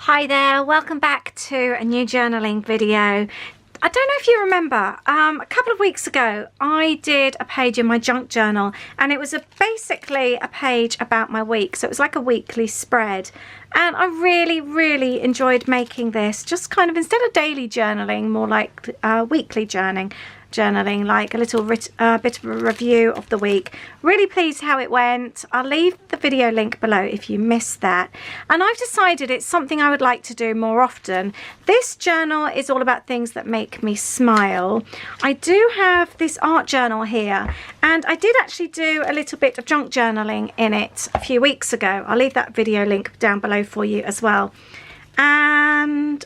Hi there, welcome back to a new journaling video. I don't know if you remember, a couple of weeks ago I did a page in my junk journal, and it was basically a page about my week, so it was like a weekly spread, and I really enjoyed making this, just kind of instead of daily journaling, more like weekly journaling, like a little bit of a review of the week. Really pleased how it went. I'll leave the video link below if you missed that. And I've decided it's something I would like to do more often. This journal is all about things that make me smile. I do have this art journal here, and I did actually do a little bit of junk journaling in it a few weeks ago. I'll leave that video link down below for you as well. And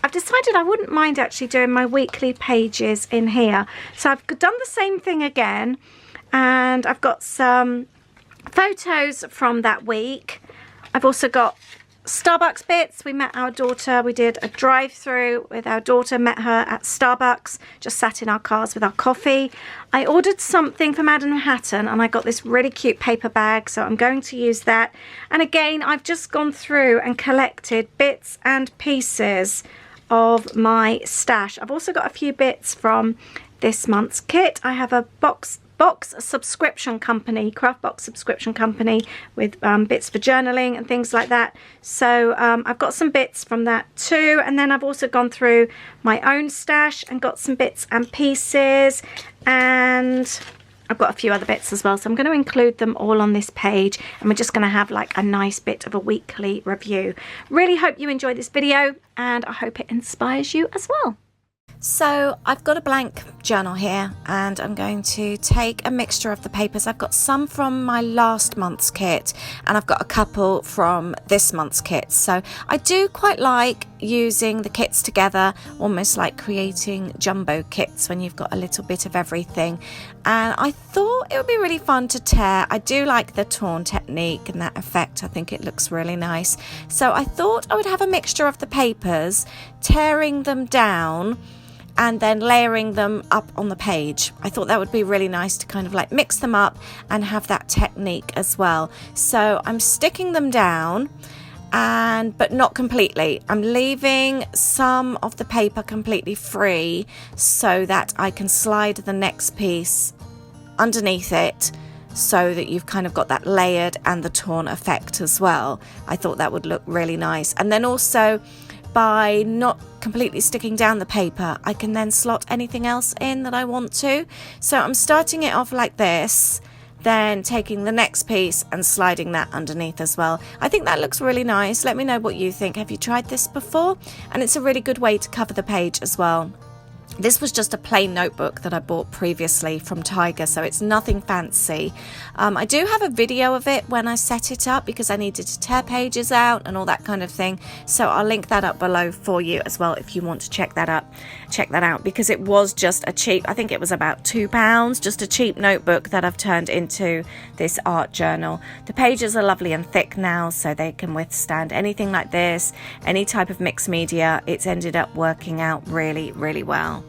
I've decided I wouldn't mind actually doing my weekly pages in here. So I've done the same thing again, and I've got some photos from that week. I've also got Starbucks bits. We met our daughter. We did a drive-through with our daughter, met her at Starbucks, just sat in our cars with our coffee. I ordered something from Madden Manhattan, and I got this really cute paper bag, so I'm going to use that. And again, I've just gone through and collected bits and pieces of my stash. I've also got a few bits from this month's kit. I have a box subscription company, craft box subscription company, with bits for journaling and things like that. So I've got some bits from that too, and then I've also gone through my own stash and got some bits and pieces, and I've got a few other bits as well, so I'm going to include them all on this page, and we're just going to have like a nice bit of a weekly review. Really hope you enjoy this video, and I hope it inspires you as well. So I've got a blank journal here, and I'm going to take a mixture of the papers. I've got some from my last month's kit, and I've got a couple from this month's kit. So I do quite like using the kits together, almost like creating jumbo kits when you've got a little bit of everything. And I thought it would be really fun to tear. I do like the torn technique and that effect. I think it looks really nice. So I thought I would have a mixture of the papers, tearing them down and then layering them up on the page. I thought that would be really nice to kind of like mix them up and have that technique as well. So I'm sticking them down, but not completely. I'm leaving some of the paper completely free so that I can slide the next piece underneath it, so that you've kind of got that layered and the torn effect as well. I thought that would look really nice. And then also, by not completely sticking down the paper, I can then slot anything else in that I want to. So I'm starting it off like this, then taking the next piece and sliding that underneath as well. I think that looks really nice. Let me know what you think. Have you tried this before? And it's a really good way to cover the page as well. This was just a plain notebook that I bought previously from Tiger, so it's nothing fancy. I do have a video of it when I set it up, because I needed to tear pages out and all that kind of thing. So I'll link that up below for you as well if you want to check that out, because it was just a cheap, I think it was about £2, just a cheap notebook that I've turned into this art journal. The pages are lovely and thick now, so they can withstand anything like this, any type of mixed media. It's ended up working out really well.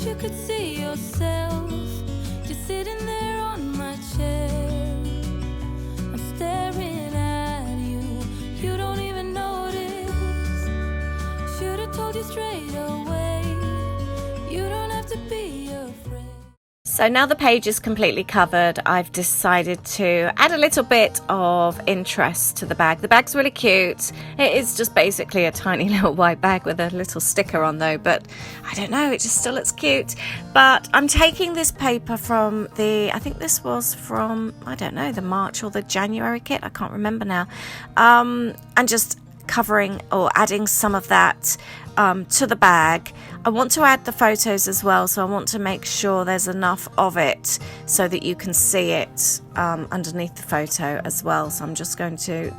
You could see yourself just sitting there on my chair. I'm staring at you, you don't even notice. Should have told you straight away, you don't have to be afraid. So now the page is completely covered, I've decided to add a little bit of interest to the bag. The bag's really cute. It is just basically a tiny little white bag with a little sticker on though, but I don't know, it just still looks cute. But I'm taking this paper from I think this was from, I don't know, the March or the January kit, I can't remember now, and just covering or adding some of that to the bag. I want to add the photos as well, so I want to make sure there's enough of it so that you can see it underneath the photo as well. So I'm just going to,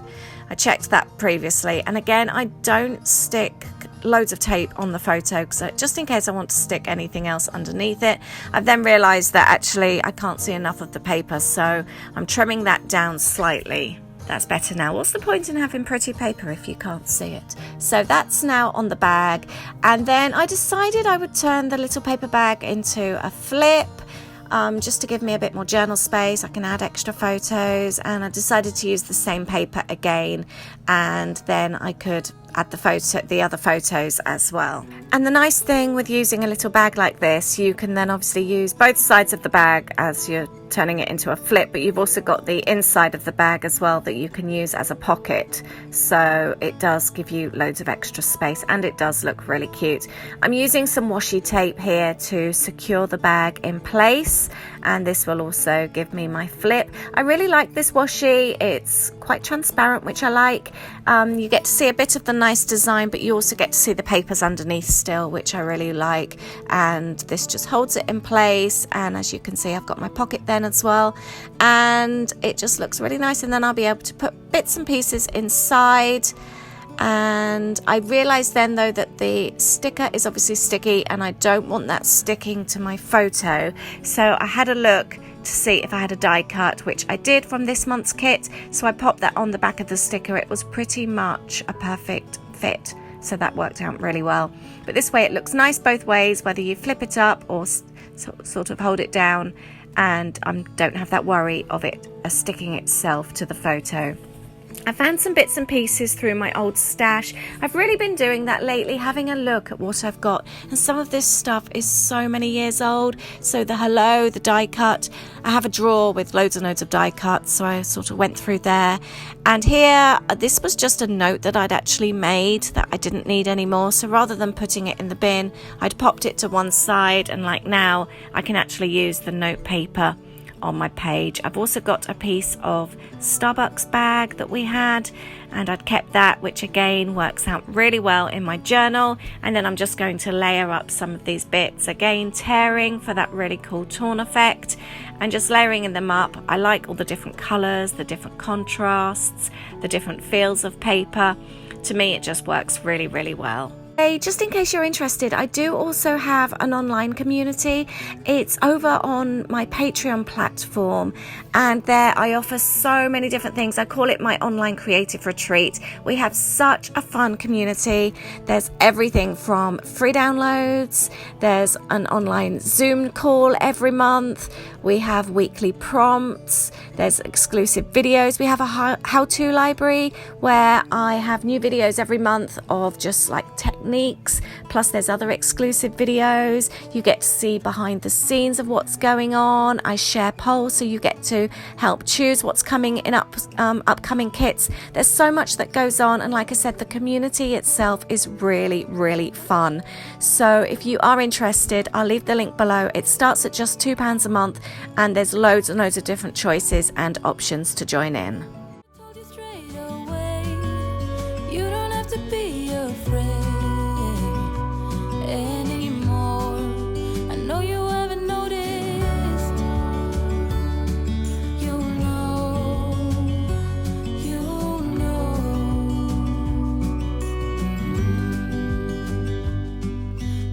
I checked that previously, and again, I don't stick loads of tape on the photo, just in case I want to stick anything else underneath it. I've then realized that actually I can't see enough of the paper, so I'm trimming that down slightly. That's better now. What's the point in having pretty paper if you can't see it? So that's now on the bag. And then I decided I would turn the little paper bag into a flip. Just to give me a bit more journal space. I can add extra photos, and I decided to use the same paper again, and then I could add the other photos as well. And the nice thing with using a little bag like this, you can then obviously use both sides of the bag as you're turning it into a flip, but you've also got the inside of the bag as well that you can use as a pocket, so it does give you loads of extra space, and it does look really cute. I'm using some washi tape here to secure the bag in place, and this will also give me my flip. I really like this washi. It's quite transparent, which I like. You get to see a bit of the nice design, but you also get to see the papers underneath still, which I really like, and this just holds it in place. And as you can see, I've got my pocket then as well, and it just looks really nice. And then I'll be able to put bits and pieces inside. And I realized then though that the sticker is obviously sticky, and I don't want that sticking to my photo, so I had a look to see if I had a die cut, which I did from this month's kit, so I popped that on the back of the sticker. It was pretty much a perfect fit, so that worked out really well. But this way it looks nice both ways, whether you flip it up or sort of hold it down, and I don't have that worry of it sticking itself to the photo. I found some bits and pieces through my old stash. I've really been doing that lately, having a look at what I've got, and some of this stuff is so many years old. So the hello, the die cut, I have a drawer with loads and loads of die cuts, so I sort of went through there. And here, this was just a note that I'd actually made that I didn't need anymore, so rather than putting it in the bin, I'd popped it to one side, and like now I can actually use the note paper on my page. I've also got a piece of Starbucks bag that we had, and I'd kept that, which again works out really well in my journal. And then I'm just going to layer up some of these bits, again tearing for that really cool torn effect, and just layering them up. I like all the different colors, the different contrasts, the different feels of paper. To me it just works really, really well. Just in case you're interested, I do also have an online community. It's over on my Patreon platform, and there I offer so many different things. I call it my online creative retreat. We have such a fun community. There's everything from free downloads, there's an online Zoom call every month, we have weekly prompts, there's exclusive videos, we have a how-to library where I have new videos every month of just like techniques, plus there's other exclusive videos. You get to see behind the scenes of what's going on. I share polls, so you get to help choose what's coming in upcoming kits. There's so much that goes on, and like I said, the community itself is really, really fun. So if you are interested, I'll leave the link below. It starts at just £2 a month, and there's loads and loads of different choices and options to join in. Told you straight away, you don't have to be afraid anymore. I know you haven't noticed. You know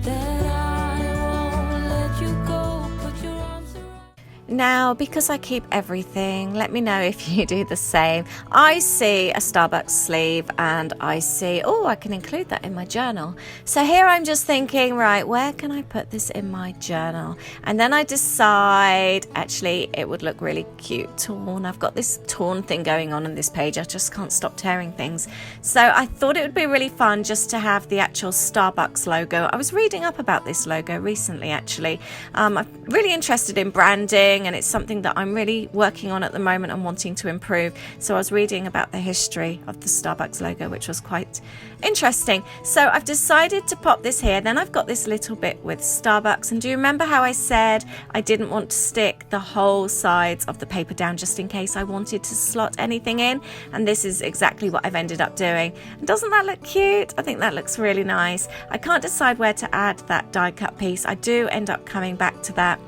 that I won't let you go. Put your arms around. Now, because I keep everything, let me know if you do the same. I see a Starbucks sleeve and I see, oh, I can include that in my journal. So here I'm just thinking, right, where can I put this in my journal? And then I decide, actually, it would look really cute torn. I've got this torn thing going on this page. I just can't stop tearing things. So I thought it would be really fun just to have the actual Starbucks logo. I was reading up about this logo recently, actually. I'm really interested in branding, and it's something that I'm really working on at the moment and wanting to improve. So I was reading about the history of the Starbucks logo, which was quite interesting. So I've decided to pop this here. Then I've got this little bit with Starbucks, and do you remember how I said I didn't want to stick the whole sides of the paper down just in case I wanted to slot anything in? And this is exactly what I've ended up doing. And doesn't that look cute? I think that looks really nice. I can't decide where to add that die cut piece. I do end up coming back to that.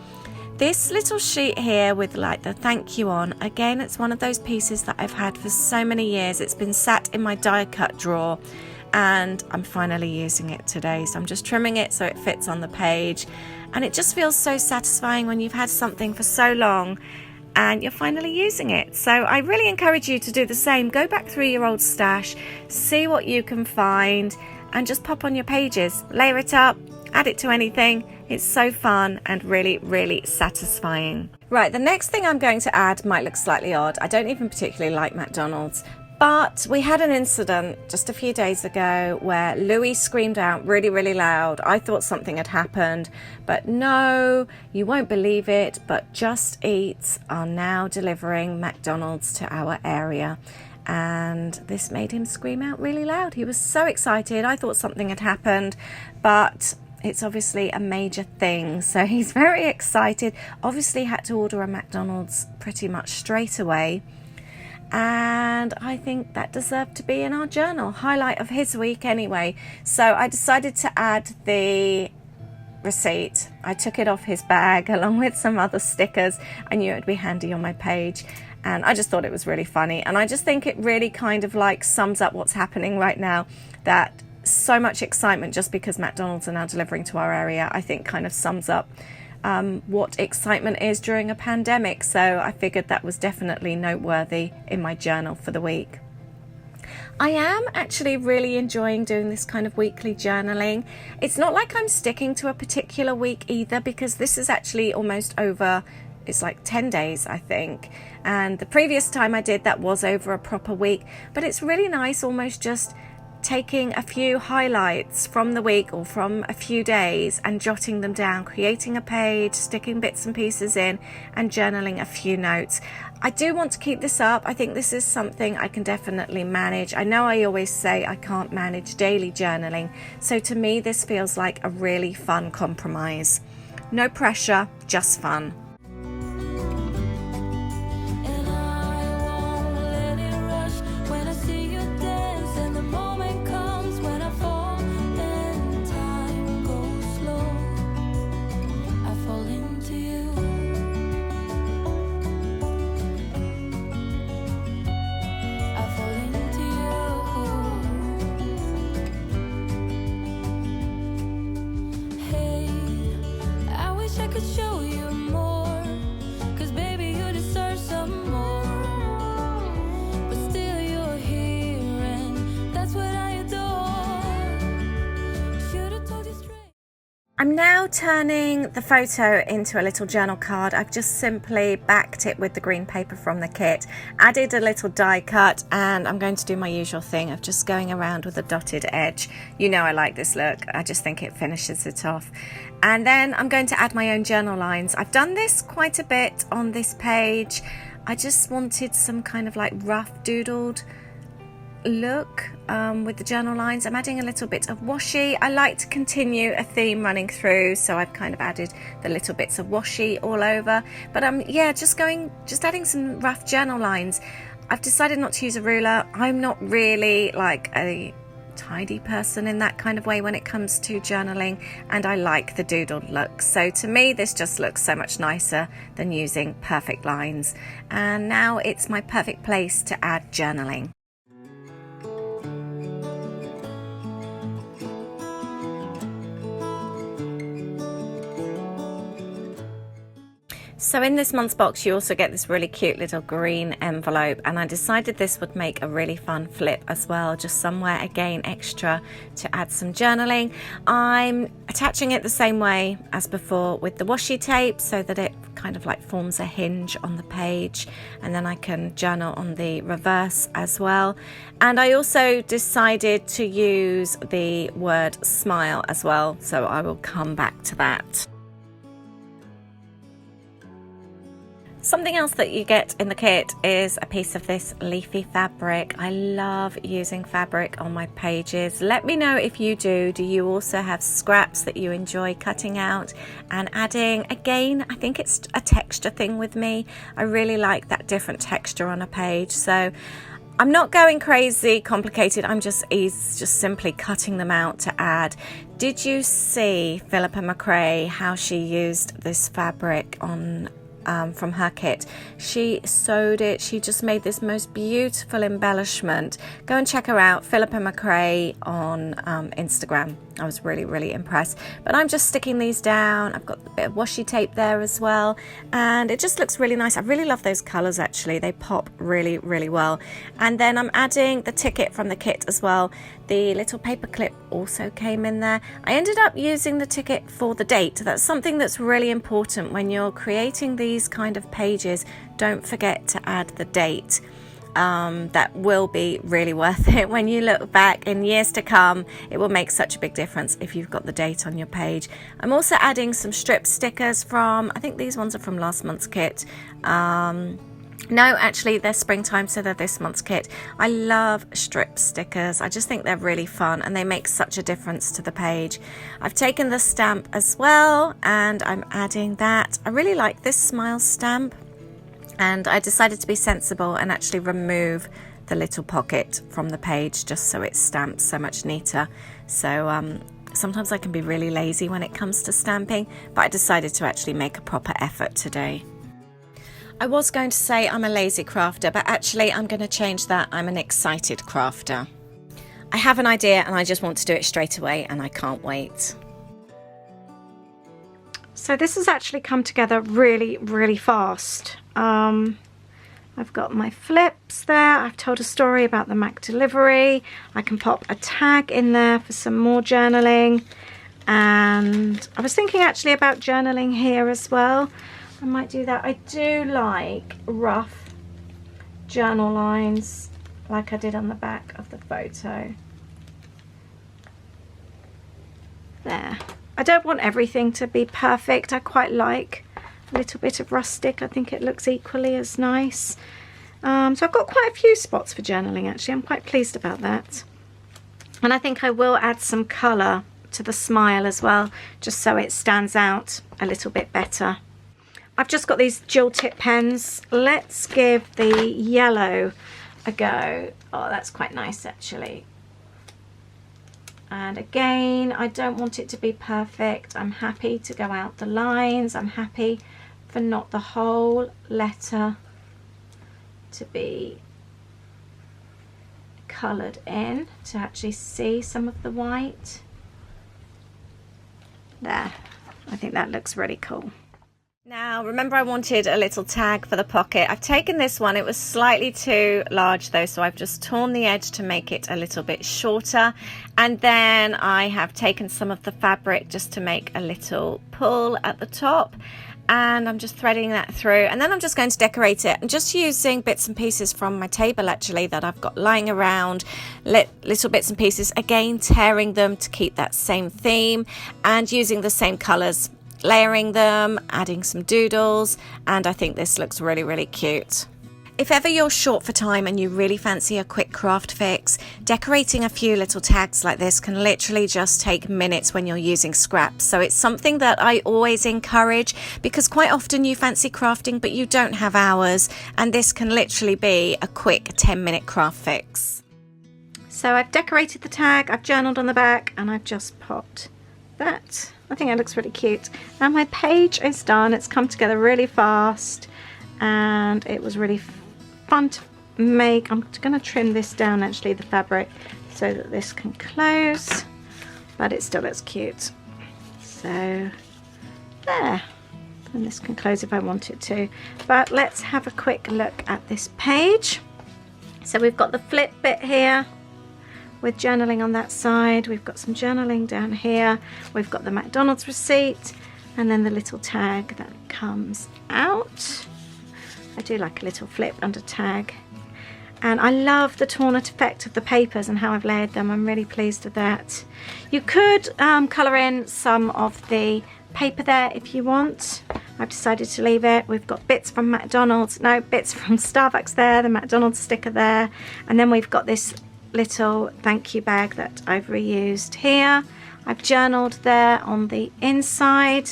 This little sheet here with like the thank you on, again, it's one of those pieces that I've had for so many years. It's been sat in my die cut drawer, and I'm finally using it today. So I'm just trimming it so it fits on the page, and it just feels so satisfying when you've had something for so long and you're finally using it. So I really encourage you to do the same. Go back through your old stash, see what you can find, and just pop on your pages, layer it up, add it to anything. It's so fun and really, really satisfying. Right, the next thing I'm going to add might look slightly odd. I don't even particularly like McDonald's, but we had an incident just a few days ago where Louis screamed out really, really loud. I thought something had happened, but no, you won't believe it, but Just Eat are now delivering McDonald's to our area. And this made him scream out really loud. He was so excited. I thought something had happened, but it's obviously a major thing. So he's very excited. Obviously had to order a McDonald's pretty much straight away. And I think that deserved to be in our journal. Highlight of his week anyway. So I decided to add the receipt. I took it off his bag along with some other stickers. I knew it would be handy on my page. And I just thought it was really funny. And I just think it really kind of like sums up what's happening right now. That so much excitement just because McDonald's are now delivering to our area, I think kind of sums up what excitement is during a pandemic. So I figured that was definitely noteworthy in my journal for the week. I am actually really enjoying doing this kind of weekly journaling. It's not like I'm sticking to a particular week either, because this is actually almost over. It's like 10 days, I think. And the previous time I did that was over a proper week. But it's really nice almost just taking a few highlights from the week or from a few days and jotting them down, creating a page, sticking bits and pieces in and journaling a few notes. I do want to keep this up. I think this is something I can definitely manage. I know I always say I can't manage daily journaling. So to me, this feels like a really fun compromise. No pressure, just fun. I'm now turning the photo into a little journal card. I've just simply backed it with the green paper from the kit, added a little die cut, and I'm going to do my usual thing of just going around with a dotted edge. You know I like this look. I just think it finishes it off. And then I'm going to add my own journal lines. I've done this quite a bit on this page. I just wanted some kind of like rough doodled look with the journal lines. I'm adding a little bit of washi. I like to continue a theme running through, so I've kind of added the little bits of washi all over. But yeah, just adding some rough journal lines. I've decided not to use a ruler. I'm not really like a tidy person in that kind of way when it comes to journaling, and I like the doodled look. So to me, this just looks so much nicer than using perfect lines. And now it's my perfect place to add journaling. So in this month's box you also get this really cute little green envelope, and I decided this would make a really fun flip as well, just somewhere again extra to add some journaling. I'm attaching it the same way as before with the washi tape so that it kind of like forms a hinge on the page, and then I can journal on the reverse as well. And I also decided to use the word smile as well, so I will come back to that. Something else that you get in the kit is a piece of this leafy fabric. I love using fabric on my pages. Let me know if you do. Do you also have scraps that you enjoy cutting out and adding? Again, I think it's a texture thing with me. I really like that different texture on a page. So I'm not going crazy complicated. I'm just simply cutting them out to add. Did you see Philippa McRae, how she used this fabric on from her kit. She sewed it. She just made this most beautiful embellishment. Go and check her out, Philippa McRae on Instagram. I was really, really impressed. But I'm just sticking these down. I've got a bit of washi tape there as well. And it just looks really nice. I really love those colours actually. They pop really, really well. And then I'm adding the ticket from the kit as well. The little paper clip also came in there. I ended up using the ticket for the date. That's something that's really important when you're creating these kind of pages. Don't forget to add the date. That will be really worth it when you look back in years to come. It will make such a big difference if you've got the date on your page. I'm also adding some strip stickers from, I think these ones are from last month's kit. No, actually they're springtime, so they're this month's kit. I love strip stickers. I just think they're really fun and they make such a difference to the page. I've taken the stamp as well and I'm adding that. I really like this smile stamp. And I decided to be sensible and actually remove the little pocket from the page just so it stamps so much neater. So sometimes I can be really lazy when it comes to stamping, but I decided to actually make a proper effort today. I was going to say I'm a lazy crafter, but actually I'm going to change that. I'm an excited crafter. I have an idea and I just want to do it straight away and I can't wait. So this has actually come together really, really fast. I've got my flips there. I've told a story about the Mac delivery. I can pop a tag in there for some more journaling. And I was thinking actually about journaling here as well. I might do that. I do like rough journal lines like I did on the back of the photo. There. I don't want everything to be perfect. I quite like a little bit of rustic. I think it looks equally as nice. So I've got quite a few spots for journaling actually. I'm quite pleased about that. And I think I will add some colour to the smile as well, just so it stands out a little bit better. I've just got these dual tip pens. Let's give the yellow a go. Oh, that's quite nice actually. And again, I don't want it to be perfect. I'm happy to go out the lines. I'm happy for not the whole letter to be coloured in, to actually see some of the white. There, I think that looks really cool. Now, remember I wanted a little tag for the pocket. I've taken this one. It was slightly too large though, so I've just torn the edge to make it a little bit shorter. And then I have taken some of the fabric just to make a little pull at the top. And I'm just threading that through. And then I'm just going to decorate it. I'm just using bits and pieces from my table actually that I've got lying around. Little bits and pieces. Again, tearing them to keep that same theme. And using the same colours. Layering them, adding some doodles, and I think this looks really, really cute. If ever you're short for time and you really fancy a quick craft fix, decorating a few little tags like this can literally just take minutes when you're using scraps. So it's something that I always encourage because quite often you fancy crafting but you don't have hours, and this can literally be a quick 10-minute craft fix. So I've decorated the tag, I've journaled on the back, and I've just popped that. I think it looks really cute. Now my page is done. It's come together really fast and it was really fun to make. I'm going to trim this down actually, the fabric, so that this can close, but it still looks cute. So there, and this can close if I want it to. But let's have a quick look at this page. So we've got the flip bit here with journaling on that side. We've got some journaling down here. We've got the McDonald's receipt and then the little tag that comes out. I do like a little flip under tag. And I love the torn out effect of the papers and how I've layered them. I'm really pleased with that. You could colour in some of the paper there if you want. I've decided to leave it. We've got bits from McDonald's, no, bits from Starbucks there, the McDonald's sticker there, and then we've got this little thank you bag that I've reused here. I've journaled there on the inside.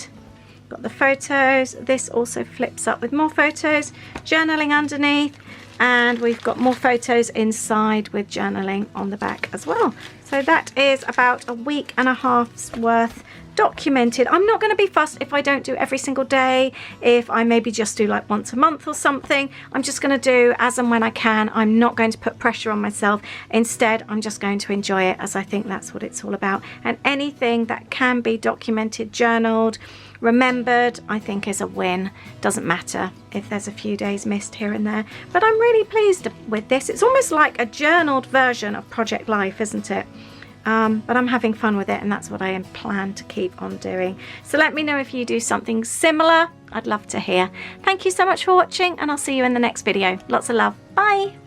Got the photos. This also flips up with more photos, journaling underneath, and we've got more photos inside with journaling on the back as well. So that is about a week and a half's worth documented. I'm not going to be fussed if I don't do every single day, if I maybe just do like once a month or something. I'm just going to do as and when I can. I'm not going to put pressure on myself. Instead, I'm just going to enjoy it, as I think that's what it's all about. And anything that can be documented, journaled, remembered, I think is a win. Doesn't matter if there's a few days missed here and there, but I'm really pleased with this. It's almost like a journaled version of Project Life, isn't it? But I'm having fun with it, and that's what I plan to keep on doing. So let me know if you do something similar. I'd love to hear. Thank you so much for watching, and I'll see you in the next video. Lots of love. Bye.